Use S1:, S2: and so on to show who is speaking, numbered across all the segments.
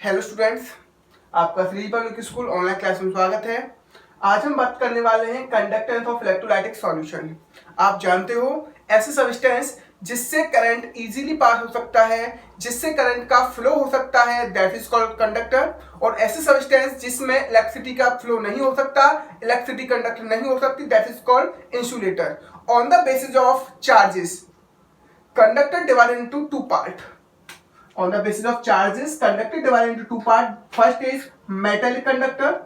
S1: Hello students, आपका Shri public school online class में स्वागत है। आज हम बात करने वाले हैं कंडक्टेंस ऑफ इलेक्ट्रोलाइटिक सॉल्यूशन। आप जानते हो ऐसे सब्सटेंस जिससे करंट इजीली पास हो सकता है, जिससे करंट का फ्लो हो सकता है, दैट इज कॉल्ड कंडक्टर। और ऐसे सब्सटेंस जिसमें इलेक्ट्रिसिटी का फ्लो नहीं हो सकता, इलेक्ट्रिसिटी कंडक्ट नहीं हो सकती, that is called insulator. On the basis of charges, conductor divided into two part. On the basis of charges, conductor divided into two part. First is metallic conductor,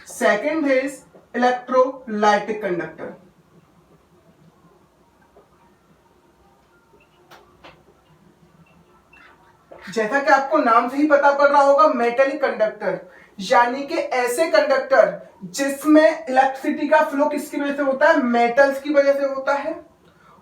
S1: second is electrolytic conductor. जैसा कि आपको नाम से ही पता पड़ रहा होगा, metallic conductor यानी कि ऐसे कंडक्टर जिसमें इलेक्ट्रिसिटी का फ्लो किसकी वजह से होता है, मेटल्स की वजह से होता है।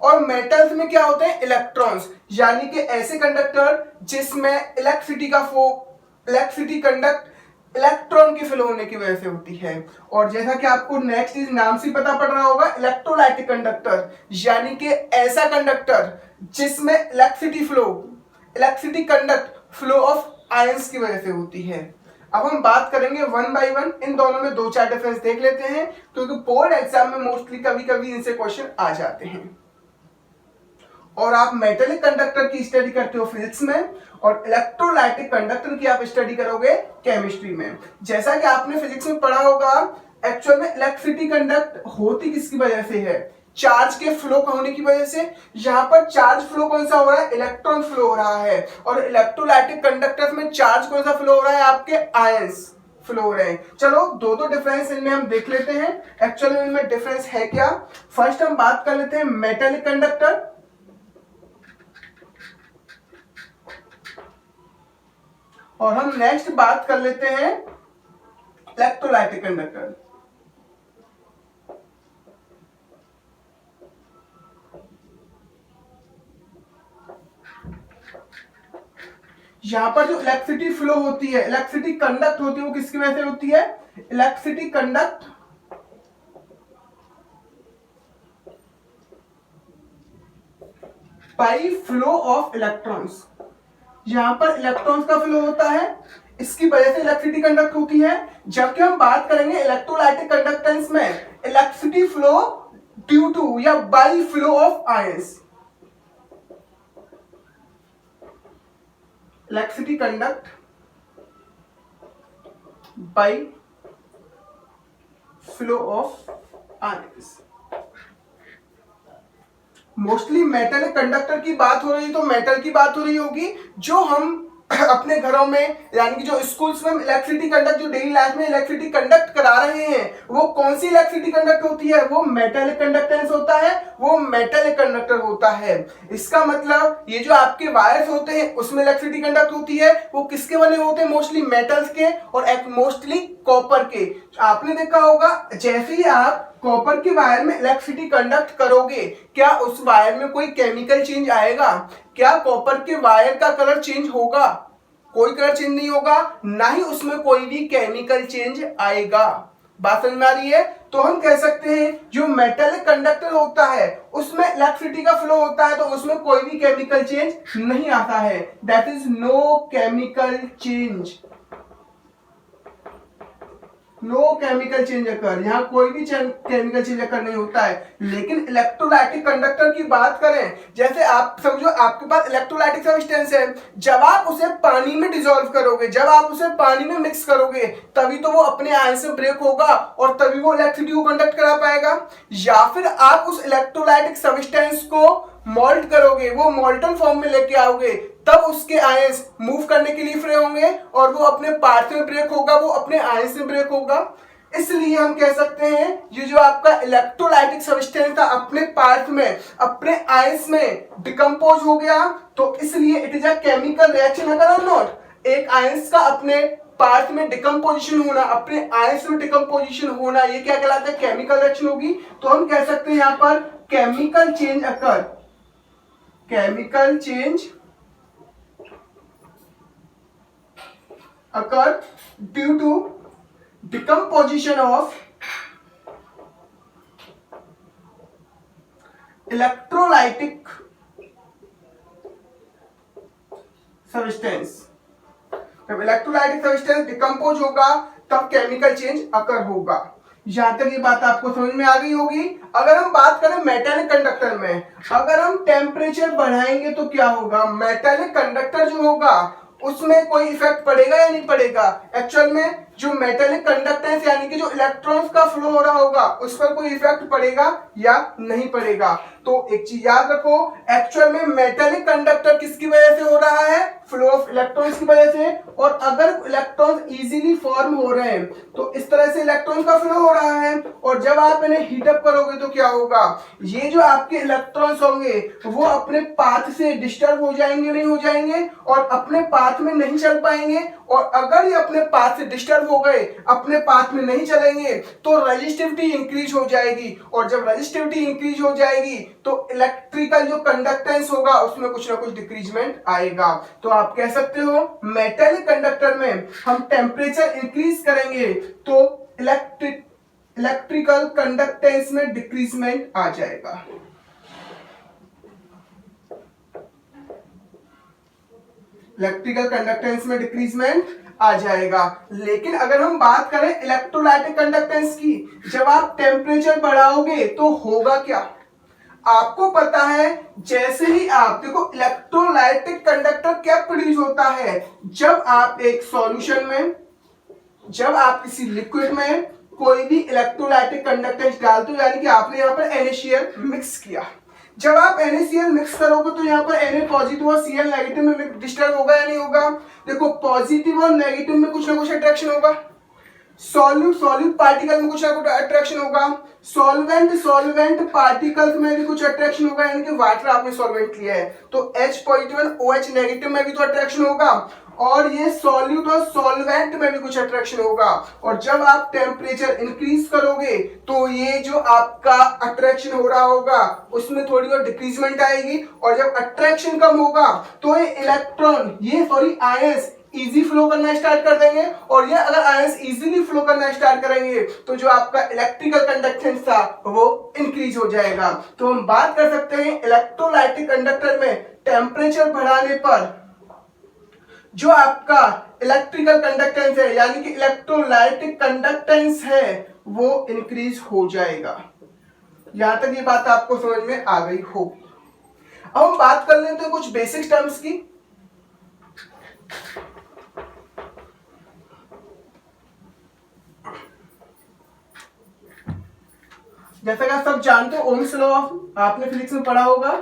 S1: और मेटल्स में क्या होते हैं, इलेक्ट्रॉन्स, यानी कि ऐसे कंडक्टर जिसमें इलेक्ट्रिसिटी कंडक्ट इलेक्ट्रॉन के फ्लो होने की वजह से होती है। और जैसा कि आपको नेक्स्ट इस नाम से पता पड़ रहा होगा, इलेक्ट्रोलाइटिक कंडक्टर यानी कि ऐसा कंडक्टर जिसमें electricity conduct flow of ions की वजह से होती है। अब हम बात करेंगे वन बाय वन, इन दोनों में दो चार डिफरेंस देख लेते हैं, क्योंकि बोर्ड एग्जाम में मोस्टली कभी कभी इनसे क्वेश्चन आ जाते हैं। और आप मेटेलिक कंडक्टर की स्टडी करते हो फिजिक्स में, और इलेक्ट्रोलाइटिक कंडक्टर की आप स्टडी करोगे केमिस्ट्री में। जैसा कि आपने फिजिक्स में पढ़ा होगा, एक्चुअल में इलेक्ट्रिसिटी कंडक्ट होती किसकी वजह से है, चार्ज के फ्लो होने की वजह से। यहां पर चार्ज फ्लो कौन सा हो रहा है, इलेक्ट्रॉन फ्लो हो रहा है। और इलेक्ट्रोलाइटिक कंडक्टर्स में चार्ज कौन सा फ्लो हो रहा है, आपके आयंस फ्लो हो रहे हैं। चलो दो दो डिफरेंस इनमें हम देख लेते हैं, एक्चुअल में इनमें डिफरेंस है क्या। फर्स्ट हम बात कर लेते हैं मेटेलिक कंडक्टर, और हम नेक्स्ट बात कर लेते हैं इलेक्ट्रोलाइटिक कंडक्टर। यहां पर जो इलेक्ट्रिसिटी फ्लो होती है, इलेक्ट्रिसिटी कंडक्ट होती है, वो किसकी वजह से होती है, electricity conduct by flow of electrons. यहां पर इलेक्ट्रॉन्स का फ्लो होता है, इसकी वजह से इलेक्ट्रिसिटी कंडक्ट होती है। जबकि हम बात करेंगे इलेक्ट्रोलाइटिक कंडक्टेंस में, इलेक्ट्रिसिटी फ्लो ड्यू टू या by flow of ions. Electricity conduct by flow of ions. Mostly metal conductor की बात हो रही है, तो मेटल की बात हो रही होगी जो हम अपने घरों में, यानी कि जो स्कूल्स में इलेक्ट्रिसिटी कंडक्ट, जो डेली लाइफ में इलेक्ट्रिसिटी कंडक्ट करा रहे हैं, वो कौन सी इलेक्ट्रिसिटी कंडक्ट होती है, वो मेटेलिक कंडक्टेंस होता है, वो मेटेलिक कंडक्टर होता है। इसका मतलब ये जो आपके वायर्स होते हैं उसमें इलेक्ट्रिसिटी कंडक्ट होती है, वो किसके बने होते हैं, मोस्टली मेटल्स के, और मोस्टली कॉपर के। आपने देखा होगा जैसे ही आप कॉपर के वायर में इलेक्ट्रिसिटी कंडक्ट करोगे, क्या उस वायर में कोई केमिकल चेंज आएगा, क्या कॉपर के वायर का कलर चेंज होगा, कोई कलर चेंज नहीं होगा, ना ही उसमें कोई भी केमिकल चेंज आएगा। बात समझ में आ रही है। तो हम कह सकते हैं जो मेटेलिक कंडक्टर होता है उसमें इलेक्ट्रिसिटी का फ्लो होता है, तो उसमें कोई भी केमिकल चेंज नहीं आता है, that is no chemical change, no chemical change occur, यहां कोई भी केमिकल चेंज अकर नहीं होता है। लेकिन इलेक्ट्रोलाइटिक कंडक्टर की बात करें, जैसे आप समझो आपके पास इलेक्ट्रोलाइटिक सब्सटेंस है, जब आप उसे पानी में डिसॉल्व करोगे, जब आप उसे पानी में मिक्स करोगे, तभी तो वो अपने आयन से ब्रेक होगा और तभी वो इलेक्ट्रिसिटी को कंडक्ट करा पाएगा। या फिर आप उस इलेक्ट्रोलाइटिक सब्सटेंस को मोल्ट करोगे, वो मोल्टन फॉर्म में लेके आओगे, तब उसके आयंस मूव करने के लिए फ्री होंगे और वो अपने पार्ट में ब्रेक होगा, वो अपने आयन से ब्रेक होगा। इसलिए हम कह सकते हैं ये जो आपका इलेक्ट्रोलाइटिक सब्सटेंस था अपने पार्ट में, अपने आयंस में डिकम्पोज हो गया, तो इसलिए it is a chemical reaction. अगर नोट, एक आयंस का अपने पार्ट में डिकम्पोजिशन होना, अपने आयंस में डिकम्पोजिशन होना, ये क्या कहलाता है, केमिकल रिएक्शन होगी। तो हम कह सकते हैं यहां पर chemical change occur, chemical change occur due to decomposition of electrolytic substance, जब इलेक्ट्रोलाइटिक सब्सटेंस डिकम्पोज होगा तब केमिकल चेंज अकर होगा। यहां तक ये बात आपको समझ में आ गई होगी। अगर हम बात करें मेटालिक कंडक्टर में, अगर हम टेम्परेचर बढ़ाएंगे तो क्या होगा, मेटालिक कंडक्टर जो होगा उसमें कोई इफेक्ट पड़ेगा या नहीं पड़ेगा। एक्चुअल में जो मेटालिक कंडक्टेंस यानी कि जो इलेक्ट्रॉन्स का फ्लो हो रहा होगा उस पर कोई इफेक्ट पड़ेगा या नहीं पड़ेगा। तो एक चीज याद रखो, एक्चुअल में मेटालिक कंडक्टर किसकी वजह से हो रहा है, फ्लो ऑफ इलेक्ट्रॉन्स की वजह से। और अगर इलेक्ट्रॉन्स इजीली फॉर्म हो रहे हैं तो इस तरह से इलेक्ट्रॉन का फ्लो हो रहा है, और जब आप इन्हें हीटअप करोगे तो क्या होगा, ये जो आपके इलेक्ट्रॉन्स होंगे वो अपने पाथ से डिस्टर्ब हो जाएंगे, नहीं हो जाएंगे, और अपने पाथ में नहीं चल पाएंगे। और अगर ये अपने पाथ से डिस्टर्ब हो गए, अपने पाथ में नहीं चलेंगे, तो रेजिस्टिविटी इंक्रीज हो जाएगी, और जब रेजिस्टिविटी इंक्रीज हो जाएगी तो इलेक्ट्रिकल जो कंडक्टेंस होगा उसमें कुछ ना कुछ डिक्रीजमेंट आएगा। तो आप कह सकते हो मेटालिक कंडक्टर में हम टेम्परेचर इंक्रीज करेंगे तो इलेक्ट्रिकल कंडक्टेंस में डिक्रीजमेंट आ जाएगा। इलेक्ट्रिकल कंडक्टेंस में डिक्रीजमेंट आ जाएगा। लेकिन अगर हम बात करें इलेक्ट्रोलाइटिक कंडक्टेंस की, जब आप टेम्परेचर बढ़ाओगे तो होगा क्या, आपको पता है, जैसे ही आप देखो इलेक्ट्रोलाइटिक कंडक्टर क्या प्रोड्यूस होता है, जब आप एक सॉल्यूशन में, जब आप किसी लिक्विड में कोई भी इलेक्ट्रोलाइटिक कंडक्टेंस डालते हो, यानी कि आपने यहां पर NaCl मिक्स किया, जब आप NaCl मिक्स करोगे तो यहाँ पर Na पॉजिटिव और Cl नेगेटिव में डिस्टर्ब होगा या नहीं होगा। देखो पॉजिटिव और नेगेटिव में कुछ ना कुछ अट्रैक्शन होगा, सॉल्यूट पार्टिकल में कुछ ना कुछ अट्रैक्शन होगा, सॉल्वेंट पार्टिकल्स में भी कुछ अट्रैक्शन होगा, यानी कि वाटर आपने सॉल्वेंट लिया है तो H पॉजिटिव और OH नेगेटिव में भी तो अट्रैक्शन होगा, और ये सॉल्यूट और सॉल्वेंट में भी कुछ अट्रैक्शन होगा। और जब आप टेम्परेचर इंक्रीज करोगे तो ये जो आपका अट्रैक्शन हो रहा होगा उसमें थोड़ी और डिक्रीजमेंट आएगी, और जब अट्रैक्शन कम होगा तो ये इलेक्ट्रॉन, ये सॉरी आयंस इजी फ्लो करना स्टार्ट कर देंगे, और ये अगर आयंस इजीली फ्लो करना स्टार्ट करेंगे तो जो आपका इलेक्ट्रिकल कंडक्टेंस था वो इंक्रीज हो जाएगा। तो हम बात कर सकते हैं इलेक्ट्रोलाइटिक कंडक्टर में टेम्परेचर बढ़ाने पर जो आपका इलेक्ट्रिकल कंडक्टेंस है, यानी कि इलेक्ट्रोलाइटिक कंडक्टेंस है, वो इंक्रीज हो जाएगा। यहां तक ये बात आपको समझ में आ गई होगी। अब हम बात कर लेते हैं कुछ बेसिक टर्म्स की। जैसा कि आप सब जानते हो ओम्स लॉ, आपने फिजिक्स में पढ़ा होगा,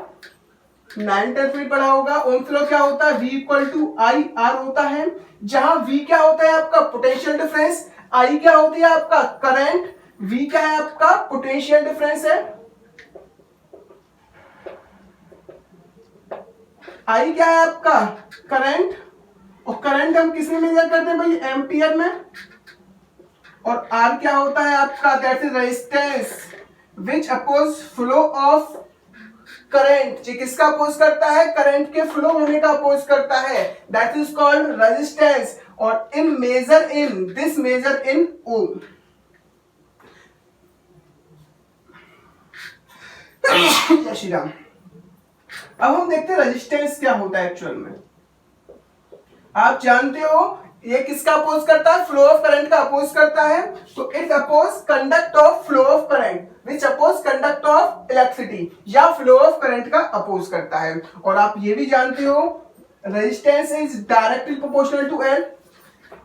S1: 9th में पढ़ा होगा। ओम्स लॉ क्या होता है, V equal to I R होता है, जहां V क्या होता है आपका पोटेंशियल डिफरेंस, I क्या होती है आपका करंट, V क्या है आपका पोटेंशियल डिफरेंस है, I क्या है आपका करंट, और करंट हम किस में मेजर करते हैं भाई, एम्पियर में, और R क्या होता है आपका, that is resistance which oppose flow of current, ये किसका अपोज करता है, करंट के फ्लो होने का अपोज करता है, दैट इज कॉल्ड रेजिस्टेंस। और इन measure in this measure in ओम। जय श्री राम। अब हम देखते हैं रेजिस्टेंस क्या होता है एक्चुअल में। आप जानते हो ये किसका अपोज करता है, फ्लो ऑफ करंट का अपोज करता है, तो it's oppose conduct of flow of current which oppose conduct of electricity, या फ्लो ऑफ करंट का अपोज करता है। और आप ये भी जानते हो resistance is directly proportional to L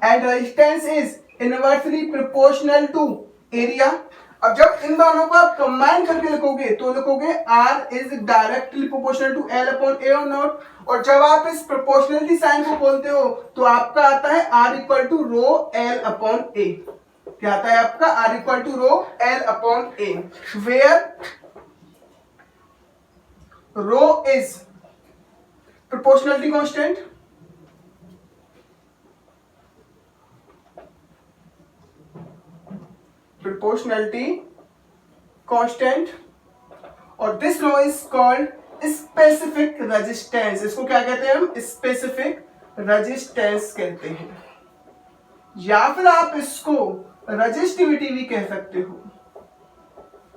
S1: and resistance is inversely proportional to area. अब जब इन दोनों को आप कंबाइन करके लिखोगे तो लिखोगे R is directly proportional to L upon A और नॉट, और जब आप इस प्रोपोर्शनलिटी साइन को बोलते हो तो आपका आता है R equal to rho L upon A। क्या आता है आपका, R equal to rho L upon A, where rho is proportionality constant, proportionality constant, और this rho is called specific resistance. इसको क्या कहते हैं हम, स्पेसिफिक रेजिस्टेंस कहते हैं, या फिर आप इसको रेजिस्टिविटी भी कह सकते हो।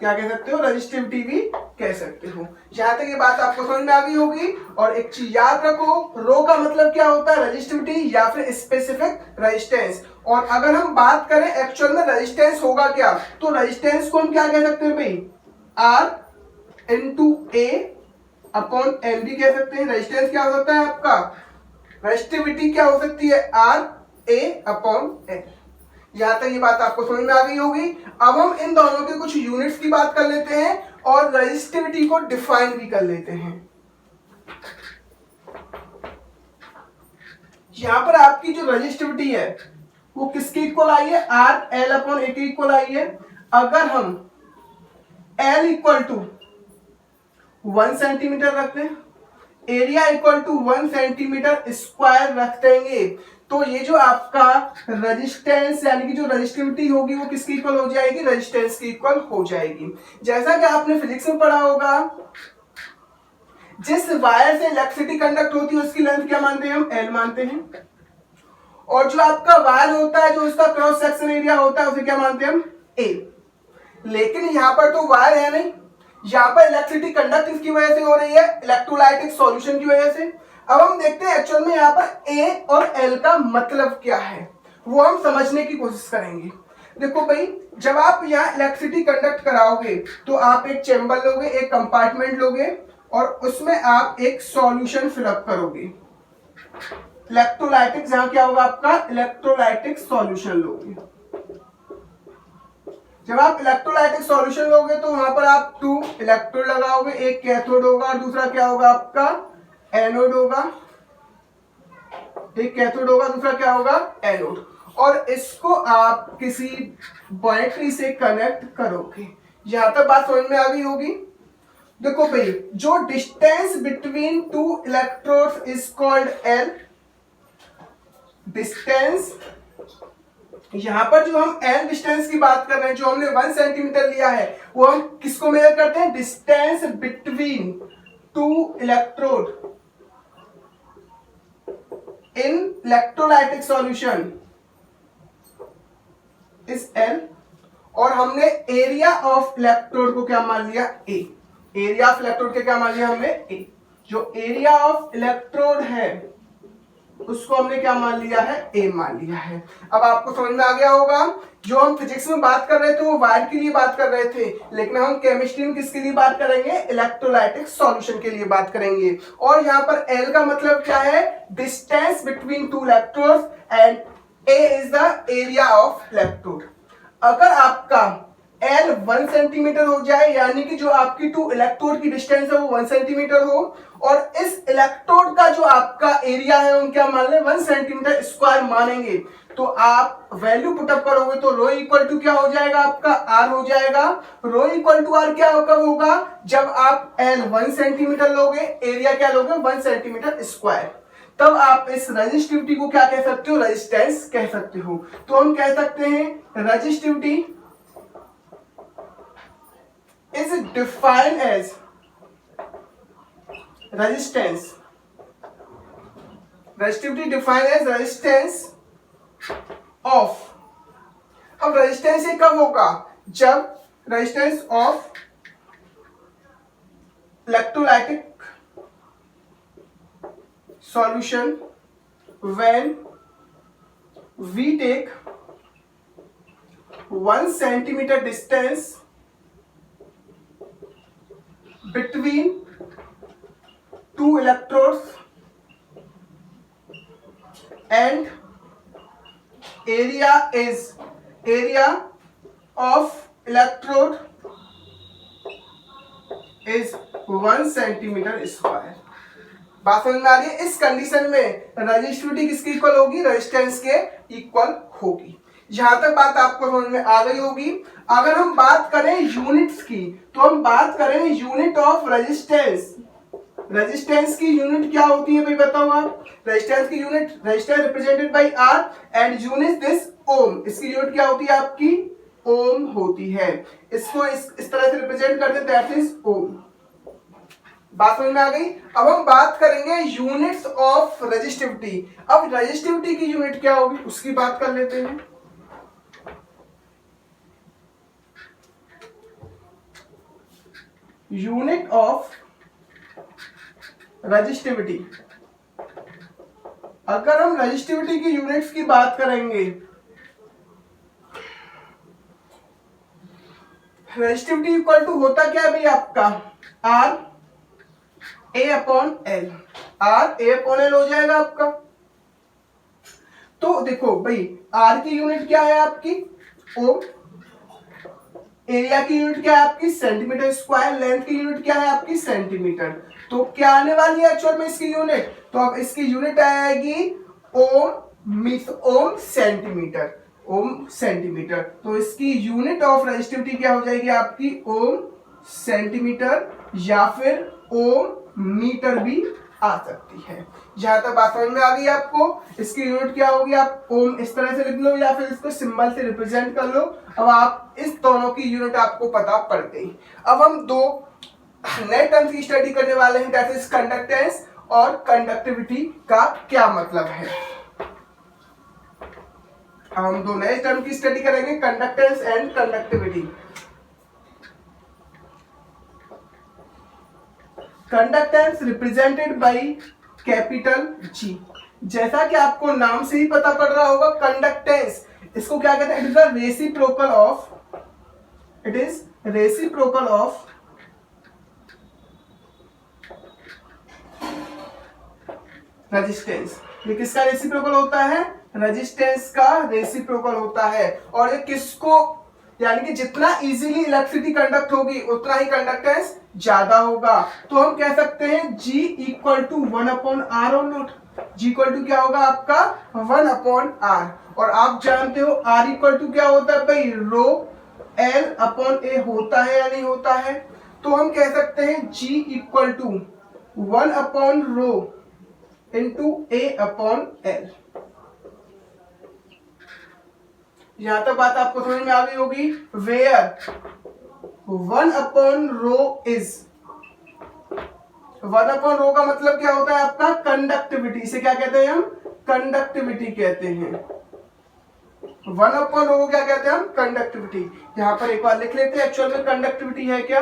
S1: क्या कह सकते हो, रजिस्टिविटी भी कह सकते हो। यहां तक ये बात आपको समझ में आ गई होगी। और एक चीज याद रखो, रो का मतलब क्या होता है, रजिस्टिविटी या फिर स्पेसिफिक रेजिस्टेंस। और अगर हम बात करें एक्चुअल में रेजिस्टेंस होगा क्या, तो रेजिस्टेंस को हम क्या कह सकते हैं भाई, R into A upon L भी कह सकते हैं। रेजिस्टेंस क्या हो सकता है आपका, रेजिस्टिविटी क्या हो सकती है, आर ए अपॉन एल। यहां तक ये बात आपको समझ में आ गई होगी। अब हम इन दोनों के कुछ यूनिट्स की बात कर लेते हैं और रेजिस्टिविटी को डिफाइन भी कर लेते हैं। यहां पर आपकी जो रेजिस्टिविटी है वो किसके इक्वल आई है, आर एल अपॉन ए के इक्वल आई है। अगर हम एल इक्वल टू 1 सेंटीमीटर रखते हैं, area equal to 1 centimetre square रख देंगे, तो ये जो आपका रेजिस्टेंस यानी कि जो रेजिस्टिविटी होगी वो किसकी इक्वल हो जाएगी, रेजिस्टेंस की इक्वल हो जाएगी। जैसा कि आपने फिजिक्स में पढ़ा होगा, जिस वायर से इलेक्ट्रिसिटी कंडक्ट होती है उसकी लेंथ क्या मानते हैं हम, एल मानते हैं। और जो आपका वायर होता है, जो उसका क्रॉस सेक्शन एरिया होता है, उसे क्या मानते हैं हम, ए। लेकिन यहां पर तो वायर है नहीं, यहां पर इलेक्ट्रिसिटी कंडक्ट इसकी वजह से हो रही है, इलेक्ट्रोलाइटिक सॉल्यूशन की वजह से। अब हम देखते हैं एक्चुअल में यहां पर ए और एल का मतलब क्या है, वो हम समझने की कोशिश करेंगे। देखो भाई, जब आप यहाँ इलेक्ट्रिसिटी कंडक्ट कराओगे तो आप एक चैम्बर लोगे, एक कंपार्टमेंट लोगे और उसमें आप एक सॉल्यूशन फिलअप करोगे। इलेक्ट्रोलाइटिक, जहां क्या होगा आपका, इलेक्ट्रोलाइटिक सॉल्यूशन लोगे। जब आप इलेक्ट्रोलाइटिक सॉल्यूशन लोगे तो वहां पर आप 2 इलेक्ट्रोड लगाओगे, एक कैथोड होगा और दूसरा क्या होगा आपका, एनोड होगा। एक कैथोड होगा, दूसरा क्या होगा, एनोड। और इसको आप किसी बैटरी से कनेक्ट करोगे। यहां तक बात समझ में आ गई होगी। देखो भाई, जो distance between 2 electrodes is called L. Distance, यहां पर जो हम एल डिस्टेंस की बात कर रहे हैं, जो हमने 1 सेंटीमीटर लिया है, वो हम किसको मेजर करते हैं, distance between 2 electrode in electrolytic solution is L. और हमने एरिया ऑफ इलेक्ट्रोड को क्या मान लिया, ए। एरिया ऑफ इलेक्ट्रोड के क्या मान लिया हमने, ए। जो एरिया ऑफ इलेक्ट्रोड है उसको हमने क्या मान लिया है, ए मान लिया है। अब आपको समझ में आ गया होगा, जो हम फिजिक्स में बात कर रहे थे वो वायर के लिए बात कर रहे थे, लेकिन हम केमिस्ट्री में किसके लिए बात करेंगे, इलेक्ट्रोलाइटिक सॉल्यूशन के लिए बात करेंगे। और यहाँ पर एल का मतलब क्या है, distance between 2 electrodes and A is the area of electrode. अगर आपका एल 1 सेंटीमीटर हो जाए, यानी कि जो आपकी 2 इलेक्ट्रोड की डिस्टेंस है वो 1 सेंटीमीटर हो, और इस इलेक्ट्रोड का जो आपका एरिया है हम क्या मान लें, 1 सेंटीमीटर स्क्वायर मानेंगे, तो आप वैल्यू पुटअप करोगे तो रो इक्वल टू क्या हो जाएगा आपका, आर हो जाएगा। रो इक्वल टू आर क्या कब होगा, जब आप एल 1 सेंटीमीटर लोगे, एरिया क्या लोगे, 1 सेंटीमीटर स्क्वायर। तब आप इस रेजिस्टिविटी को क्या कह सकते हो, रेजिस्टेंस कह सकते हो। तो हम कह सकते हैं resistivity is defined as resistance. Resistivity defined as resistance of. अब रेजिस्टेंस ये कब होगा, जब resistance of electrolytic solution when we take 1 centimeter distance between 2 electrodes and area of electrode is 1 centimetre square. बात समझ में आ रही है। इस कंडीशन में रेजिस्टिविटी किसकी इक्वल होगी, रेजिस्टेंस के इक्वल होगी। यहां तक बात आपको समझ में आ गई होगी। अगर हम बात करें यूनिट्स की, तो हम बात करें यूनिट ऑफ रेजिस्टेंस। रेजिस्टेंस की यूनिट क्या होती है भाई बताओ आप, रेजिस्टेंस की unit, resistance represented by R and unit this ohm. इसकी यूनिट क्या होती है आपकी, ओम होती है। इसको इस तरह से रिप्रेजेंट करते हैं, दैट इज ओम। बात समझ में आ गई। अब हम बात करेंगे यूनिट्स ऑफ रेजिस्टिविटी। अब रेजिस्टिविटी की यूनिट क्या होगी उसकी बात कर लेते हैं। Unit of resistivity. अगर हम रजिस्टिविटी की यूनिट्स की बात करेंगे, रजिस्टिविटी इक्वल टू होता क्या है भाई आपका, R A upon L. R A upon L हो जाएगा आपका। तो देखो भाई, आर की यूनिट क्या है आपकी ओम, एरिया की यूनिट क्या है आपकी सेंटीमीटर स्क्वायर, लेंथ की यूनिट क्या है आपकी सेंटीमीटर। तो क्या आने वाली है एक्चुअल में इसकी यूनिट, तो अब इसकी यूनिट आएगी ओम सेंटीमीटर, ओम सेंटीमीटर। तो इसकी यूनिट ऑफ रेजिस्टिविटी क्या हो जाएगी आपकी ओम सेंटीमीटर, या फिर ओम मीटर भी आ सकती है। जहां तक बात समझ में आ गई आपको, इसकी यूनिट क्या होगी, आप ओम इस तरह से लिख लो या फिर इसको सिंबल से रिप्रेजेंट कर लो। अब आप इस दोनों की यूनिट आपको पता पड़ गई। अब हम दो नए टर्म्स की स्टडी करने वाले हैं, दैट इज कंडक्टेंस और कंडक्टिविटी का क्या मतलब है। अब हम दो नए टर्म की स्टडी करेंगे, conductance and conductivity. Conductance represented by capital G. जैसा कि आपको नाम से ही पता पड़ रहा होगा, कंडक्टेंस इसको क्या कहते हैं, it is the reciprocal of, it is reciprocal of resistance. ये किसका रेसिप्रोकल होता है, रेजिस्टेंस का रेसिप्रोकल होता है। और ये किसको, यानी कि जितना इजीली इलेक्ट्रिसिटी कंडक्ट होगी उतना ही कंडक्टेंस ज्यादा होगा। तो हम कह सकते हैं G इक्वल टू 1/r और नोट, G इक्वल टू क्या होगा आपका 1/r। और आप जानते हो R इक्वल टू क्या होता है भाई, रो L/A होता है या नहीं होता है। तो हम कह सकते हैं G इक्वल टू 1/रो इंटू A/L। यहां तक बात आपको समझ में आ गई होगी। वेयर 1/रो इज, 1/रो का मतलब क्या होता है आपका कंडक्टिविटी। इसे क्या कहते हैं हम, कंडक्टिविटी कहते हैं। 1/रो को क्या कहते हैं हम, कंडक्टिविटी। यहां पर एक बार लिख लेते हैं एक्चुअल में कंडक्टिविटी है क्या।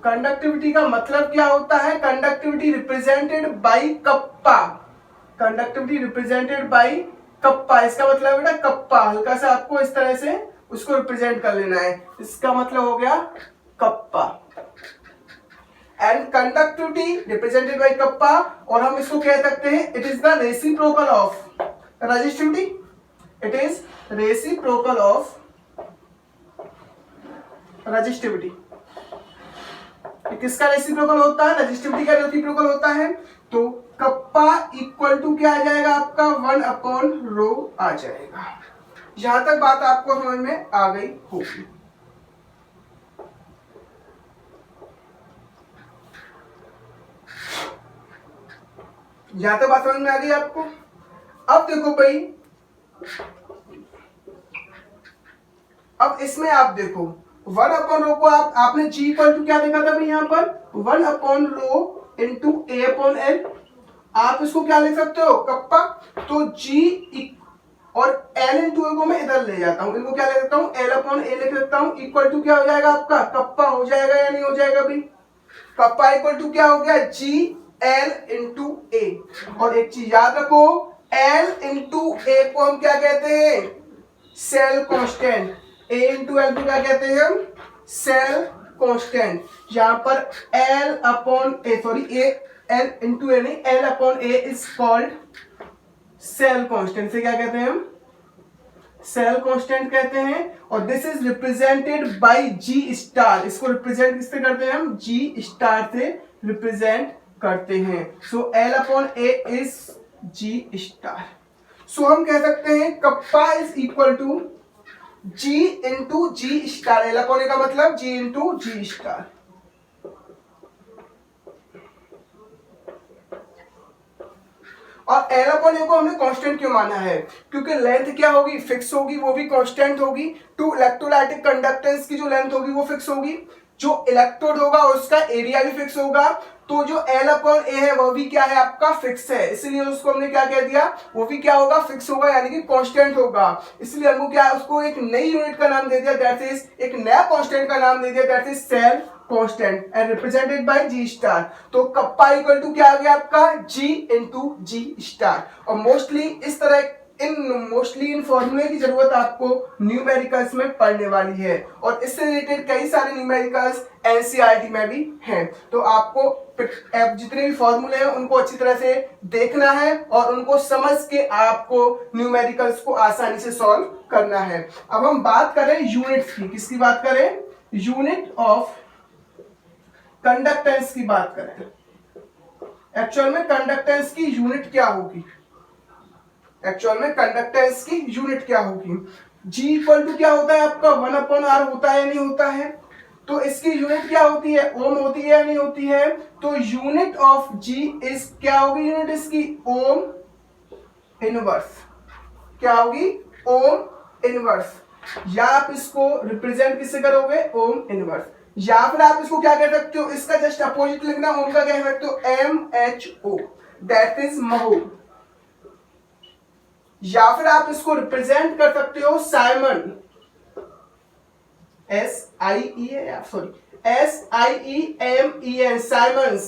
S1: कंडक्टिविटी का मतलब क्या होता है, conductivity represented by kappa, conductivity represented by kappa. इसका मतलब बेटा कप्पा, हल्का सा आपको इस तरह से उसको रिप्रेजेंट कर लेना है। इसका मतलब हो गया kappa. And conductivity represented by kappa, और हम इसको कह सकते हैं it is the reciprocal of resistivity, it is reciprocal of resistivity. किसका रेसिप्रोकल होता है, रेजिस्टिविटी का रेसिप्रोकल होता है। तो कप्पा इक्वल टू क्या आ जाएगा आपका 1/रो आ जाएगा। यहां तक बात आपको समझ में आ गई होगी। यहां तक बात समझ में आ गई आपको। अब देखो भाई, अब इसमें आप देखो 1/रो को आपने G इक्वल टू क्या देखा था भाई, यहां पर 1/रो इंटू A/L। आप इसको क्या लिख सकते हो, कप्पा। तो G और L इंटू A को मैं इधर ले जाता हूं, इनको क्या ले सकता हूं, L/A लिख सकता हूं। इक्वल टू क्या हो जाएगा आपका, कप्पा हो जाएगा या नहीं हो जाएगा भाई। कप्पा इक्वल टू क्या हो गया, GL इंटू A। और एक चीज याद रखो, L इंटू A को हम क्या कहते हैं, cell constant. A into L को क्या कहते हैं हम, सेल कांस्टेंट। यहां पर L/A, sorry L into A नहीं, L/A is called cell constant. से क्या कहते हैं हम, सेल कांस्टेंट कहते हैं। और this is represented by G star. इसको रिप्रेजेंट किससे करते हैं हम, G स्टार से रिप्रेजेंट करते हैं। So L/A is G star. So हम कह सकते हैं kappa is equal to G into G star. L/A का मतलब G इंटू G स्टार। और L/A को हमने कांस्टेंट क्यों माना है, क्योंकि लेंथ क्या होगी, फिक्स होगी, वो भी कांस्टेंट होगी। टू इलेक्ट्रोलाइटिक कंडक्टेंस की जो लेंथ होगी वो फिक्स होगी। जो इलेक्ट्रोड होगा उसका एरिया भी फिक्स होगा, तो जो L/A है वो भी क्या है आपका फिक्स है, इसलिए उसको हमने क्या कह दिया, वो भी क्या होगा फिक्स होगा, यानी कि कांस्टेंट होगा। इसलिए हमको क्या उसको एक नई यूनिट का नाम दे दिया, दैट इज एक नया कांस्टेंट का नाम दे दिया, that is cell constant and represented by G star. तो कप्पा इक्वल टू क्या आ गया आपका G इंटू G स्टार। और मोस्टली इन फॉर्मूले की जरूरत आपको न्यूमेरिकल्स में पढ़ने वाली है, और इससे रिलेटेड कई सारे न्यूमेरिकल्स एनसीईआरटी में भी हैं। तो आपको जितने भी फॉर्मूले हैं उनको अच्छी तरह से देखना है और उनको समझ के आपको न्यूमेरिकल्स को आसानी से सॉल्व करना है। अब हम बात करें यूनिट्स की, किसकी बात करें, यूनिट ऑफ कंडक्टेंस की बात करें। एक्चुअल में कंडक्टेंस की यूनिट क्या होगी, एक्चुअल में कंडक्टेंस की यूनिट क्या होगी। G इक्वल टू क्या होता है आपका 1/r होता है या नहीं होता है, तो इसकी यूनिट क्या होती है, ओम होती है या नहीं होती है। तो यूनिट ऑफ G इज क्या होगी, यूनिट इसकी ओम इनवर्स, क्या होगी ओम इनवर्स, या आप इसको रिप्रेजेंट किससे करोगे, ओम इनवर्स, या फिर आप इसको क्या कह सकते हो, इसका जस्ट अपोजिट लिखना, ओम का कह सकते हो MHO, दैट इज महो, या फिर आप इसको रिप्रेजेंट कर सकते हो साइमन, SIEMEN, साइमन्स,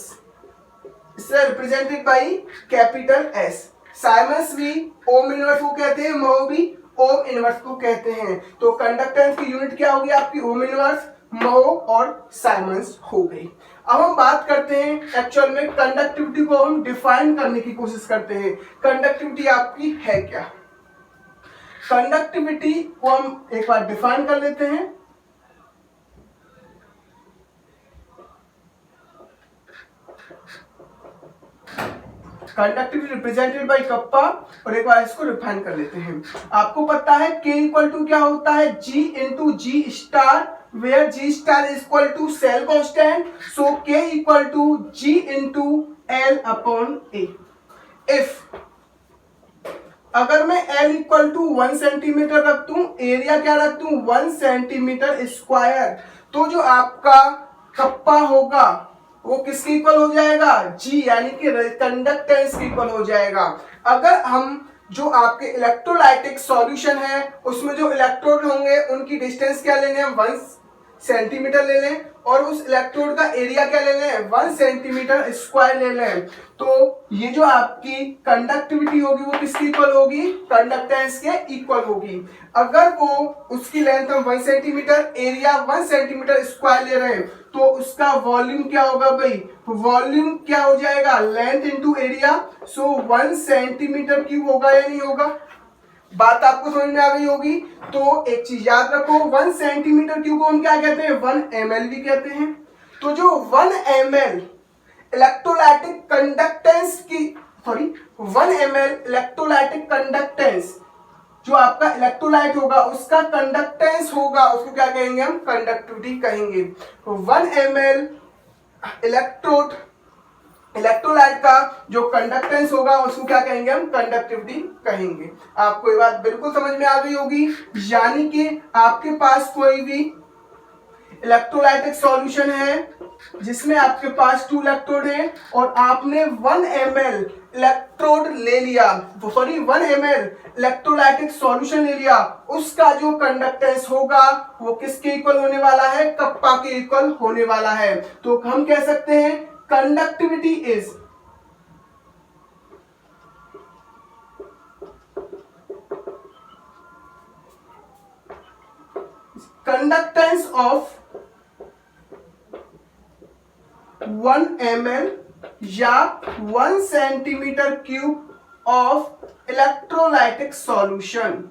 S1: इससे represented by capital S। Simons भी ओम इनवर्स को कहते हैं, महो भी ओम इनवर्स को कहते हैं। तो कंडक्टेंस की यूनिट क्या होगी आपकी ओम इनवर्स, महो और साइमन्स हो गई। अब हम बात करते हैं एक्चुअल में कंडक्टिविटी को हम डिफाइन करने की कोशिश करते हैं। कंडक्टिविटी आपकी है क्या, कंडक्टिविटी को हम एक बार डिफाइन कर लेते हैं। कंडक्टिविटी रिप्रेजेंटेड बाय कप्पा, और एक बार इसको डिफाइन कर लेते हैं। आपको पता है K इक्वल टू क्या होता है, G into G star, where G star is equal to cell constant, so K equal to G into L upon A। if अगर मैं L इक्वल टू 1 सेंटीमीटर रख दूं, एरिया क्या रख दूं 1 सेंटीमीटर स्क्वायर, तो जो आपका कप्पा होगा वो किसके इक्वल हो जाएगा, G, यानी कि कंडक्टेंस के इक्वल हो जाएगा। अगर हम जो आपके इलेक्ट्रोलाइटिक सॉल्यूशन है उसमें जो इलेक्ट्रोड होंगे उनकी डिस्टेंस क्या लेने हैं 1 सेंटीमीटर ले लें, और उस इलेक्ट्रोड का एरिया क्या ले लें 1 सेंटीमीटर स्क्वायर ले लें, तो ये जो आपकी कंडक्टिविटी होगी वो किसकी इक्वल होगी, कंडक्टेंस के इक्वल होगी। अगर वो उसकी लेंथ हम 1 सेंटीमीटर, एरिया 1 सेंटीमीटर स्क्वायर ले रहे हैं, तो उसका वॉल्यूम क्या होगा भाई, वॉल्यूम क्या हो जाएगा लेंथ इंटू एरिया, सो 1 सेंटीमीटर क्यूब होगा या नहीं होगा। बात आपको समझ में आ गई होगी। तो एक चीज याद रखो, 1 सेंटीमीटर क्यूब को हम क्या कहते हैं 1 ml भी कहते हैं। तो जो 1 ml इलेक्ट्रोलाइटिक कंडक्टेंस की 1 ml इलेक्ट्रोलाइटिक कंडक्टेंस, जो आपका इलेक्ट्रोलाइट होगा उसका कंडक्टेंस होगा, उसको क्या कहेंगे हम कंडक्टिविटी कहेंगे। 1 ml इलेक्ट्रोलाइट का जो कंडक्टेंस होगा उसको क्या कहेंगे हम कंडक्टिविटी कहेंगे। आपको ये बात बिल्कुल समझ में आ गई होगी, यानी कि आपके पास कोई भी इलेक्ट्रोलाइटिक सॉल्यूशन है जिसमें आपके पास 2 इलेक्ट्रोड है और आपने 1 ml इलेक्ट्रोड ले लिया, 1 ml इलेक्ट्रोलाइटिक सॉल्यूशन ले लिया, उसका जो कंडक्टेंस होगा वो किसके इक्वल होने वाला है, कप्पा के इक्वल होने वाला है। तो हम कह सकते हैं conductivity is conductance of 1 ml या 1 centimetre cube of electrolytic solution.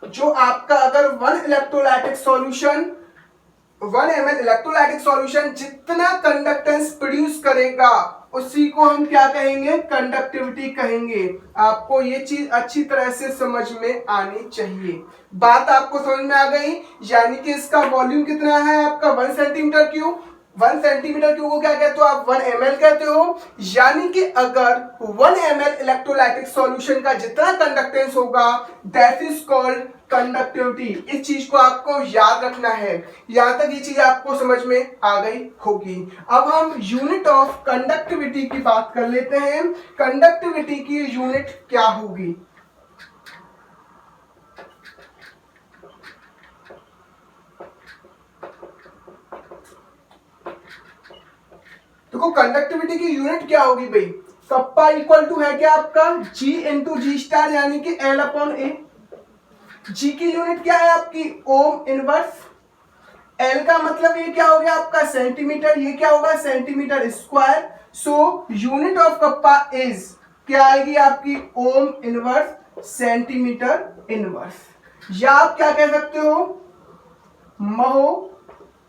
S1: जो आपका अगर 1 electrolytic solution 1 ml electrolytic solution जितना कंडक्टेंस प्रोड्यूस करेगा उसी को हम क्या कहेंगे कंडक्टिविटी कहेंगे। आपको ये चीज अच्छी तरह से समझ में आनी चाहिए। बात आपको समझ में आ गई, यानी कि इसका वॉल्यूम कितना है आपका 1 सेंटीमीटर क्यूब। 1 सेंटीमीटर क्यूब को क्या कहते हो आप 1 ml कहते हो, यानी कि अगर 1 ml इलेक्ट्रोलाइटिक सॉल्यूशन का जितना कंडक्टेंस होगा दैट इज कॉल्ड कंडक्टिविटी। इस चीज को आपको याद रखना है। यहां तक ये चीज आपको समझ में आ गई होगी। अब हम यूनिट ऑफ कंडक्टिविटी की बात कर लेते हैं। कंडक्टिविटी की यूनिट क्या होगी? देखो कंडक्टिविटी की यूनिट क्या होगी भाई? कप्पा इक्वल टू है क्या आपका G इंटू जी स्टार यानी कि L अपॉन ए। जी की यूनिट क्या है आपकी? Ohm inverse. एल का मतलब ये क्या हो गया आपका? सेंटीमीटर। ये क्या होगा? Centimetre square. So unit of kappa is क्या आएगी आपकी? Ohm inverse centimetre inverse. या आप क्या कह सकते हो? महो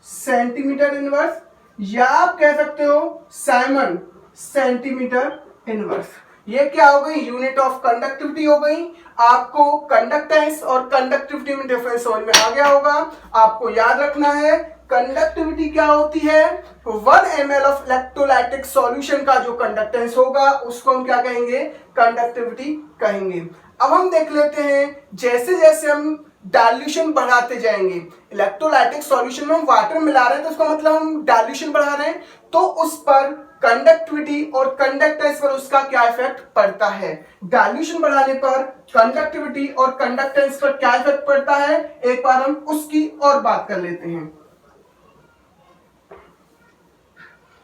S1: सेंटीमीटर इनवर्स, या आप कह सकते हो साइमन सेंटीमीटर इनवर्स। ये क्या हो गई? यूनिट ऑफ कंडक्टिविटी हो गई। आपको कंडक्टेंस और कंडक्टिविटी में डिफरेंस समझ में आ गया होगा। आपको याद रखना है कंडक्टिविटी क्या होती है? 1 ml ऑफ इलेक्ट्रोलाइटिक सॉल्यूशन का जो कंडक्टेंस होगा उसको हम क्या कहेंगे? कंडक्टिविटी कहेंगे। अब हम देख लेते हैं जैसे जैसे हम डाइल्यूशन बढ़ाते जाएंगे, इलेक्ट्रोलाइटिक सॉल्यूशन में हम वाटर मिला रहे हैं तो उसका मतलब हम डाइल्यूशन बढ़ा रहे हैं, तो उस पर कंडक्टिविटी और कंडक्टेंस पर उसका क्या इफेक्ट पड़ता है? डाइल्यूशन बढ़ाने पर कंडक्टिविटी और कंडक्टेंस पर क्या इफेक्ट पड़ता है? एक बार हम उसकी और बात कर लेते हैं।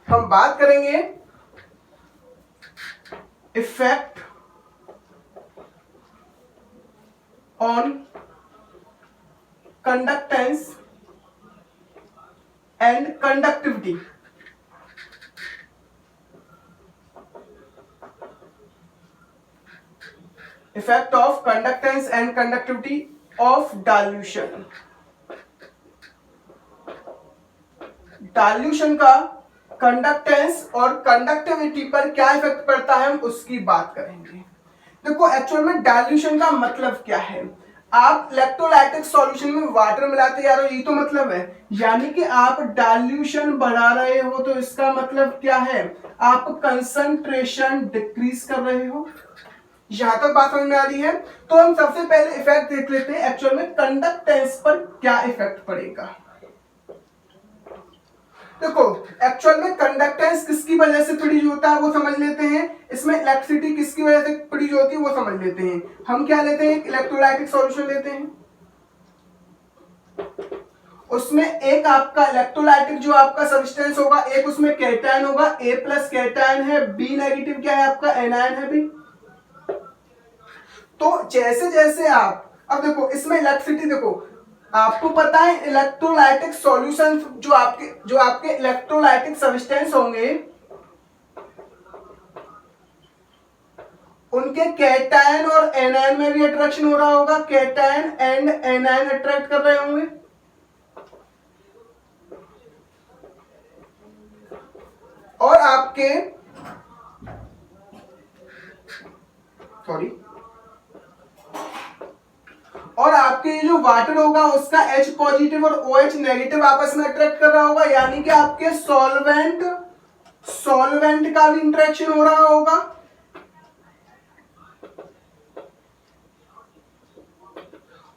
S1: हम बात करेंगे effect on conductance and conductivity. Effect of conductance and conductivity of dilution. Dilution का कंडक्टेंस और कंडक्टिविटी पर क्या इफेक्ट पड़ता है हम उसकी बात करेंगे। देखो एक्चुअल में डाइल्यूशन का मतलब क्या है? आप इलेक्ट्रोलाइटिक सॉल्यूशन में वाटर मिलाते जा रहे हो, ये तो मतलब है, यानी कि आप डाइल्यूशन बढ़ा रहे हो, तो इसका मतलब क्या है? आप कंसंट्रेशन डिक्रीज कर रहे हो। यहां तक बात समझ में आ रही है? तो हम सबसे पहले इफेक्ट देख लेते हैं एक्चुअल में कंडक्टेंस पर क्या इफेक्ट पड़ेगा। देखो एक्चुअल में कंडक्टेंस किसकी वजह से प्रोड्यूस होता है वो समझ लेते हैं। इसमें इलेक्ट्रिसिटी किसकी वजह से प्रोड्यूस होती है वो समझ लेते हैं। हम क्या लेते हैं? इलेक्ट्रोलाइटिक सॉल्यूशन लेते हैं। उसमें एक आपका इलेक्ट्रोलाइटिक जो आपका सब्सटेंस होगा, एक उसमें कैटायन होगा, A प्लस कैटायन है, B नेगेटिव क्या है आपका? एनायन है भी। तो जैसे जैसे आप अब देखो इसमें इलेक्ट्रिसिटी, देखो आपको पता है इलेक्ट्रोलाइटिक सॉल्यूशन जो आपके इलेक्ट्रोलाइटिक सब्सटेंस होंगे उनके कैटायन और एनायन में भी अट्रैक्शन हो रहा होगा। कैटायन एंड एनायन अट्रैक्ट कर रहे होंगे। और आपके ये जो वाटर होगा उसका H पॉजिटिव और OH नेगेटिव आपस में अट्रैक्ट कर रहा होगा, यानी कि आपके सॉल्वेंट का भी इंटरेक्शन हो रहा होगा।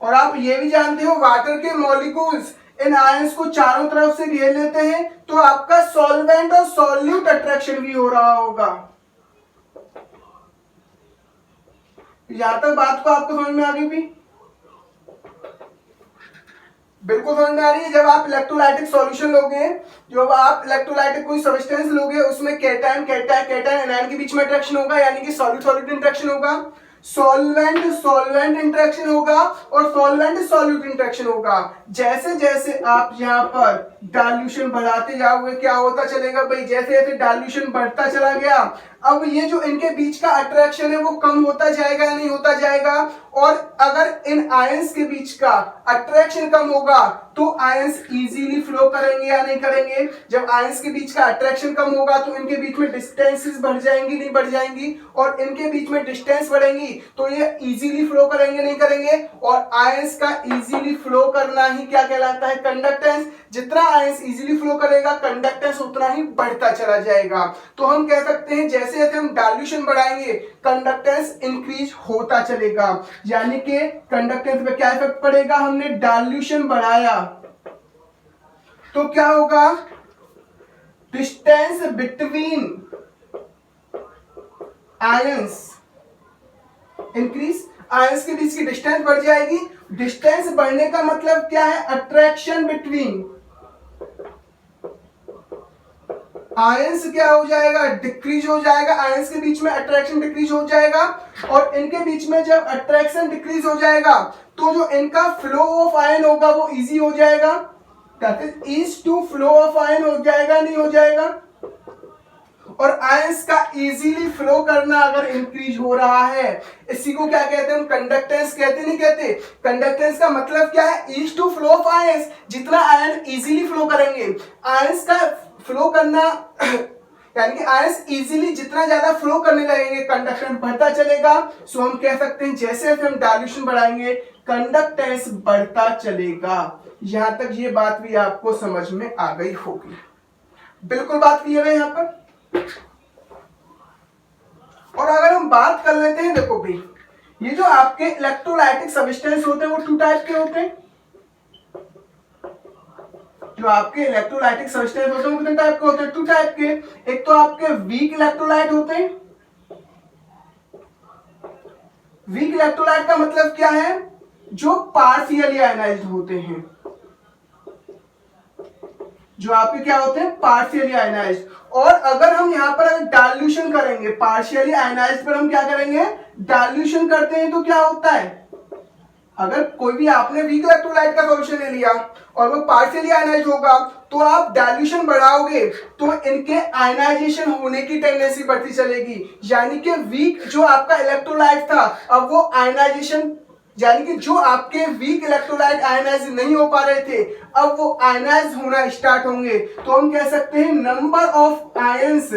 S1: और आप ये भी जानते हो वाटर के मॉलिक्यूल्स इन आयंस को चारों तरफ से घेर लेते हैं, तो आपका सॉल्वेंट और सॉल्यूट अट्रैक्शन भी हो रहा होगा। यहां तक बात को आपको समझ में आ गई भी? बिल्कुल समझ में आ रही है। जब आप इलेक्ट्रोलाइटिक सॉल्यूशन लोगे, जब आप इलेक्ट्रोलाइटिक कोई सब्सटेंस लोगे, उसमें कैटायन एनायन के बीच में अट्रैक्शन होगा, यानी कि सॉल्यूट इंटरेक्शन होगा, सॉल्वेंट इंटरेक्शन होगा और सॉल्यूट इंटरेक्शन होगा। जैसे जैसे आप यहाँ पर डाइल्यूशन बढ़ाते जाओगे क्या होता चलेगा भाई? जैसे जैसे डाइल्यूशन बढ़ता चला गया, अब ये जो इनके बीच का अट्रैक्शन है वो कम होता जाएगा या नहीं होता जाएगा? और अगर इन आयंस के बीच का अट्रैक्शन कम होगा तो आयंस इजीली फ्लो करेंगे या नहीं करेंगे? जब आयंस के बीच का अट्रैक्शन कम होगा तो इनके बीच में डिस्टेंसेस बढ़ जाएंगी नहीं बढ़ जाएंगी? और इनके बीच में डिस्टेंस बढ़ेंगी तो ये इजीली फ्लो करेंगे नहीं करेंगे? और आयंस का इजीली फ्लो करना ही क्या कहलाता है? कंडक्टेंस। जितना आयंस इजीली फ्लो करेगा कंडक्टेंस उतना ही बढ़ता चला जाएगा। तो हम कह सकते हैं जैसे जैसे हम डाइल्यूशन बढ़ाएंगे कंडक्टेंस इंक्रीज होता चलेगा, यानी कि कंडक्टेंस पे क्या इफेक्ट पड़ेगा, हमने डाइल्यूशन बढ़ाया तो क्या होगा, distance between ions increase, ions के बीच की डिस्टेंस बढ़ जाएगी। डिस्टेंस बढ़ने का मतलब क्या है, अट्रैक्शन बिटवीन आयंस क्या हो जाएगा, डिक्रीज हो जाएगा, आयंस के बीच में अट्रैक्शन डिक्रीज हो जाएगा। और इनके बीच में जब अट्रैक्शन डिक्रीज हो जाएगा तो जो इनका फ्लो ऑफ आयन होगा वो इजी हो जाएगा, that is ease to flow of ion हो जाएगा, नहीं हो जाएगा। और आयंस का इजीली फ्लो करना अगर इंक्रीज हो रहा है, इसी को क्या कहते हैं हम, कंडक्टेंस कहते नहीं कहते। कंडक्टेंस का मतलब क्या है, ease to flow of ions, जितना आयन इजीली फ्लो करेंगे, आयंस का फ्लो करना यानी कि आयंस इजीली जितना ज्यादा फ्लो करने लगेंगे कंडक्टेंस बढ़ता चलेगा। सो हम कह सकते हैं जैसे जैसे हम डाइल्यूशन बढ़ाएंगे कंडक्टेंस बढ़ता चलेगा। यहां तक ये बात भी आपको समझ में आ गई होगी, बिल्कुल बात क्लियर है यहां पर। और अगर हम बात कर लेते हैं, देखो भाई ये जो आपके इलेक्ट्रोलाइटिक सब्सटेंस होते हैं वो टू टाइप के होते हैं। जो आपके इलेक्ट्रोलाइटिक सब्सटेंस होते हैं वो कितने टाइप के होते हैं, टू टाइप के। एक तो आपके वीक इलेक्ट्रोलाइट होते हैं। वीक इलेक्ट्रोलाइट का मतलब क्या है, जो पार्शियली आयनाइज्ड होते हैं, जो आपके क्या होते हैं, पार्शियली आयनाइज्ड। और अगर हम यहां पर डाइल्यूशन करेंगे, पार्शियली आयनाइज्ड पर हम क्या करेंगे, डाइल्यूशन करते हैं तो क्या होता है, अगर कोई भी आपने वीक इलेक्ट्रोलाइट का सॉल्यूशन ले लिया और वो पार्शियली आयनाइज्ड होगा तो आप डाइल्यूशन बढ़ाओगे तो इनके आयनाइजेशन होने की टेंडेंसी बढ़ती चलेगी। यानी कि वीक जो आपका इलेक्ट्रोलाइट था अब वो आयनाइजेशन, यानी कि जो आपके वीक इलेक्ट्रोलाइट आयनाइज नहीं हो पा रहे थे अब वो आयनाइज होना स्टार्ट होंगे। तो हम कह सकते हैं नंबर ऑफ आयंस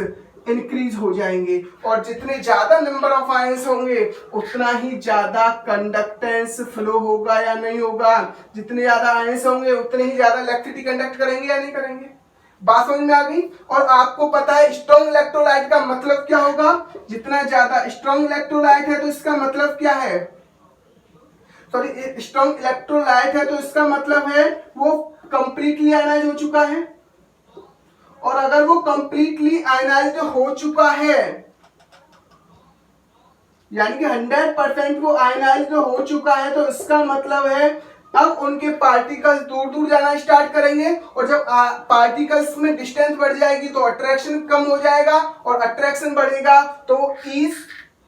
S1: इंक्रीज हो जाएंगे, और जितने ज्यादा नंबर ऑफ आयंस होंगे उतना ही ज्यादा कंडक्टेंस फ्लो होगा या नहीं होगा। जितने ज्यादा आयंस होंगे उतने ही ज्यादा इलेक्ट्रिसिटी कंडक्ट करेंगे या नहीं करेंगे। बात समझ में आ गई। और आपको पता है स्ट्रॉन्ग इलेक्ट्रोलाइट का मतलब क्या होगा, जितना ज्यादा स्ट्रॉन्ग इलेक्ट्रोलाइट है तो इसका मतलब क्या है, सॉरी स्ट्रॉन्ग इलेक्ट्रोलाइट है तो इसका मतलब है वो कंप्लीटली आयनाइज हो चुका है। और अगर वो कंप्लीटली आयनाइज्ड हो चुका है यानी कि 100% वो आयनाइज्ड हो चुका है तो इसका मतलब है अब उनके पार्टिकल्स दूर दूर जाना स्टार्ट करेंगे। और जब पार्टिकल्स में डिस्टेंस बढ़ जाएगी तो अट्रैक्शन कम हो जाएगा, और अट्रैक्शन बढ़ेगा तो ease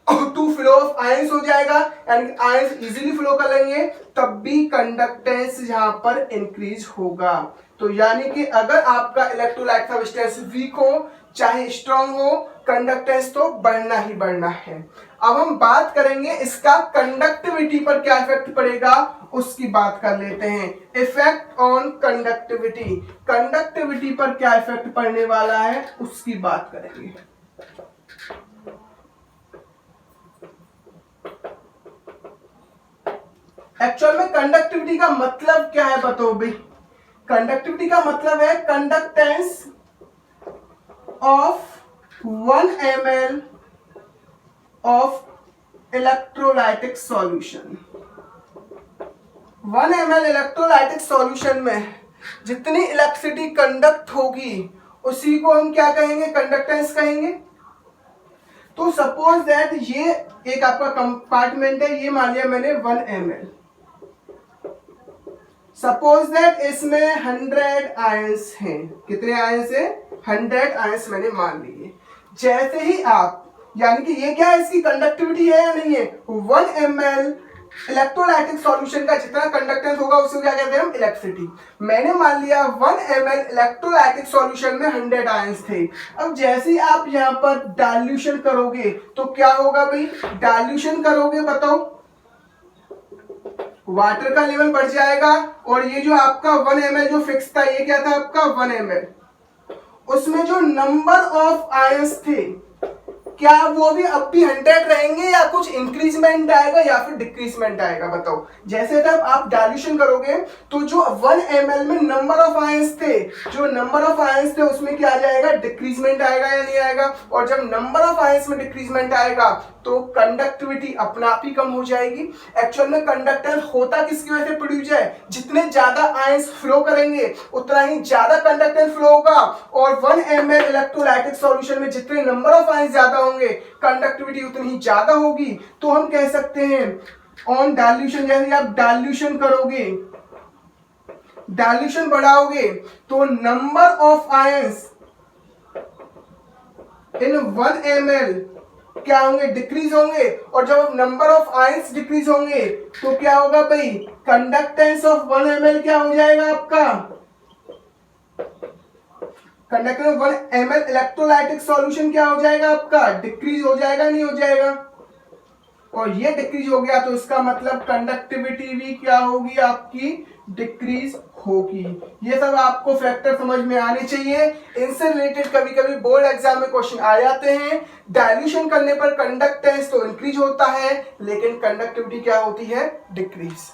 S1: to flow of ions हो जाएगा, यानी कि आयंस इजीली फ्लो कर लेंगे, तब भी कंडक्टेंस यहां पर इंक्रीज होगा। तो यानी कि अगर आपका इलेक्ट्रोलाइट सब्सटेंस वीक हो चाहे स्ट्रांग हो, कंडक्टेंस तो बढ़ना ही बढ़ना है। अब हम बात करेंगे इसका कंडक्टिविटी पर क्या इफेक्ट पड़ेगा, उसकी बात कर लेते हैं। इफेक्ट ऑन कंडक्टिविटी, कंडक्टिविटी पर क्या इफेक्ट पड़ने वाला है उसकी बात करेंगे। एक्चुअल में कंडक्टिविटी का मतलब क्या है बताओ भाई। कंडक्टिविटी का मतलब है conductance of 1 ml of electrolytic solution. 1 ml electrolytic solution में जितनी इलेक्ट्रिसिटी कंडक्ट होगी उसी को हम क्या कहेंगे, कंडक्टेंस कहेंगे। तो सपोज दैट ये एक आपका कंपार्टमेंट है, ये मान लिया मैंने 1 ml। सपोज दैट इसमें 100 आयंस हैं। कितने आयंस हैं, 100 आयंस मैंने मान लिए। जैसे ही आप, यानी कि ये क्या है, इसकी कंडक्टिविटी है या नहीं है, 1 ml इलेक्ट्रोलाइटिक सॉल्यूशन का जितना कंडक्टेंस होगा उसको क्या कहते हैं हम, इलेक्ट्रिसिटी। मैंने मान लिया 1 ml इलेक्ट्रोलाइटिक सॉल्यूशन में 100 आयंस थे। अब जैसे ही आप यहां पर डाइल्यूशन करोगे तो क्या होगा भाई, डाइल्यूशन करोगे बताओ, वाटर का लेवल बढ़ जाएगा। और ये जो आपका 1 ml जो फिक्स था, ये क्या था आपका 1 ml, उसमें जो नंबर ऑफ आयंस थे क्या वो भी अब भी 100 रहेंगे या कुछ इंक्रीजमेंट आएगा या फिर डिक्रीजमेंट आएगा? बताओ। जैसे जब आप डाइल्यूशन करोगे तो जो 1 ml में नंबर ऑफ आयंस थे, जो नंबर ऑफ आयंस थे उसमें क्या आ जाएगा? डिक्रीजमेंट आएगा या नहीं आएगा? और जब नंबर ऑफ आयंस में डिक्रीजमेंट आएगा तो कंडक्टिविटी अपने आप ही कम हो जाएगी। एक्चुअल में कंडक्टेंस होता किसकी वजह से प्रोड्यूस है? जितने ज्यादा आयंस फ्लो करेंगे उतना ही ज्यादा कंडक्टेंस फ्लो होगा, और 1 ml इलेक्ट्रोलाइटिक सॉल्यूशन में जितने नंबर ऑफ आयंस ज्यादा होंगे कंडक्टिविटी उतनी ही ज्यादा होगी। तो हम कह सकते हैं ऑन डाइल्यूशन, जैसे आप डाइल्यूशन करोगे, डाइल्यूशन बढ़ाओगे तो number of ions in 1 ml क्या होंगे? डिक्रीज होंगे। और जब नंबर ऑफ आयंस डिक्रीज होंगे तो क्या होगा भाई? कंडक्टेंस ऑफ 1 ml क्या हो जाएगा आपका? Conductance of 1 ml electrolytic solution क्या हो जाएगा आपका? डिक्रीज हो जाएगा, नहीं हो जाएगा? और ये डिक्रीज हो गया तो इसका मतलब कंडक्टिविटी भी क्या होगी आपकी? डिक्रीज होगी। ये सब आपको फैक्टर समझ में आने चाहिए। इनसे रिलेटेड कभी कभी बोर्ड एग्जाम में क्वेश्चन आ जाते हैं। डाइल्यूशन करने पर कंडक्टेंस तो इंक्रीज होता है लेकिन कंडक्टिविटी क्या होती है? डिक्रीज।